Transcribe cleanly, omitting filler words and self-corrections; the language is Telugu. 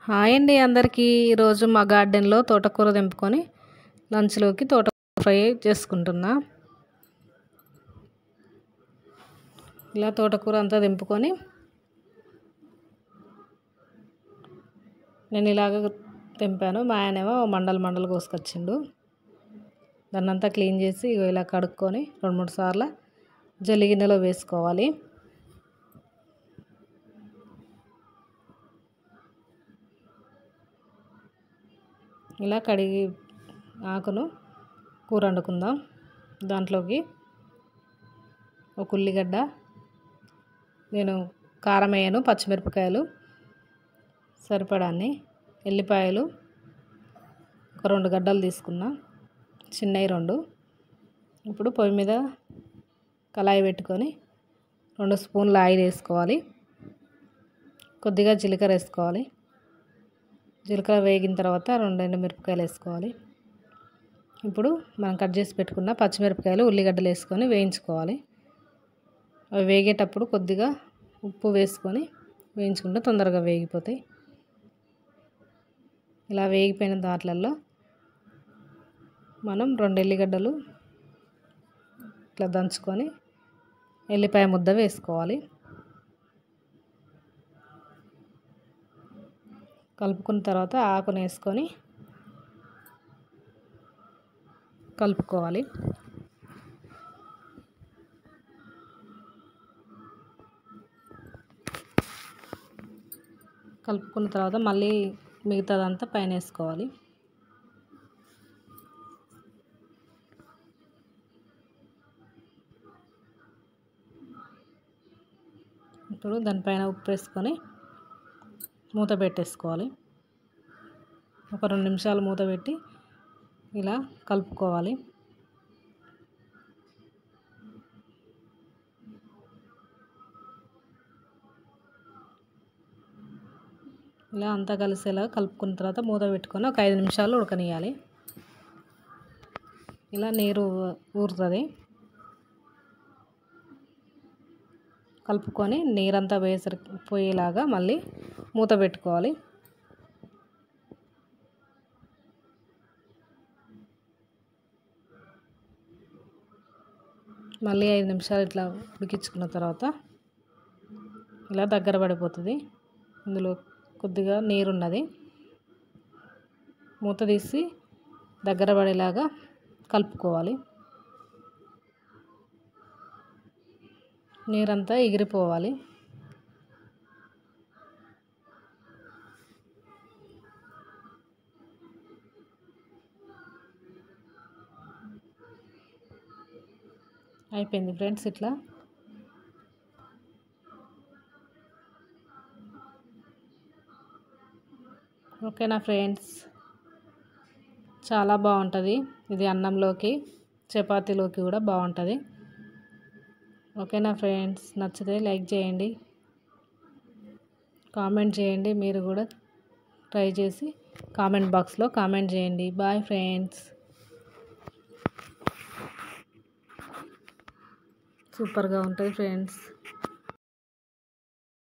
హాయ్ అండి అందరికీ. ఈరోజు మా గార్డెన్లో తోటకూర తెంపుకొని లంచ్లోకి తోటకూర ఫ్రై చేసుకుంటున్నా. ఇలా తోటకూర అంతా తెంపుకొని నేను ఇలాగ తెంపాను. మా ఆయనేమో మండలు కోసుకొచ్చిండు. దాన్ని అంతా క్లీన్ చేసి ఇలా కడుక్కొని 2-3 సార్లు జల్లి గిన్నెలో వేసుకోవాలి. ఇలా కడిగి ఆకును కూర వండుకుందాం. దాంట్లోకి ఒక ఉల్లిగడ్డ, నేను కారం వేయను, పచ్చిమిరపకాయలు సరిపడాన్ని, ఎల్లిపాయలు ఒక 2 గడ్డలు తీసుకున్నా, చిన్నవి 2. ఇప్పుడు పొయ్యి మీద కళాయి పెట్టుకొని 2 స్పూన్ల ఆయిల్ వేసుకోవాలి. కొద్దిగా జీలకర్ర వేసుకోవాలి. జీలకర్ర వేగిన తర్వాత 2 ఎండుమిరపకాయలు వేసుకోవాలి. ఇప్పుడు మనం కట్ చేసి పెట్టుకున్న పచ్చిమిరపకాయలు, ఉల్లిగడ్డలు వేసుకొని వేయించుకోవాలి. అవి వేగేటప్పుడు కొద్దిగా ఉప్పు వేసుకొని వేయించుకుంటే తొందరగా వేగిపోతాయి. ఇలా వేగిపోయిన దాంట్లలో మనం 2 ఎల్లిగడ్డలు ఇట్లా దంచుకొని ఎల్లిపాయ ముద్ద వేసుకోవాలి. కలుపుకున్న తర్వాత ఆకును వేసుకొని కలుపుకోవాలి. కలుపుకున్న తర్వాత మళ్ళీ మిగతాదంతా పైన వేసుకోవాలి. ఇప్పుడు దానిపైన ఉప్పు వేసుకొని మూత పెట్టేసుకోవాలి. ఒక 2 నిమిషాలు మూత పెట్టి ఇలా కలుపుకోవాలి. ఇలా అంతా కలిసేలా కలుపుకున్న తర్వాత మూత పెట్టుకొని ఒక 5 నిమిషాలు ఉడకనియాలి. ఇలా నీరు ఊరుతుంది. కలుపుకొని నీరంతా పోయేలాగా మళ్ళీ మూత పెట్టుకోవాలి. మళ్ళీ 5 నిమిషాలు ఇట్లా ఉడికించుకున్న తర్వాత ఇలా దగ్గర పడిపోతుంది. ఇందులో కొద్దిగా నీరున్నది. మూత తీసి దగ్గర పడేలాగా కలుపుకోవాలి. నీరంతా ఎగిరిపోవాలి. అయిపోయింది ఫ్రెండ్స్. ఇట్లా ఓకేనా ఫ్రెండ్స్, చాలా బాగుంటుంది. ఇది అన్నంలోకి, చపాతీలోకి కూడా బాగుంటుంది. ఓకేనా ఫ్రెండ్స్, నచ్చితే లైక్ చేయండి, కామెంట్ చేయండి. మీరు కూడా ట్రై చేసి కామెంట్ బాక్స్లో కామెంట్ చేయండి. Bye friends. సూపర్గా ఉంటుంది ఫ్రెండ్స్.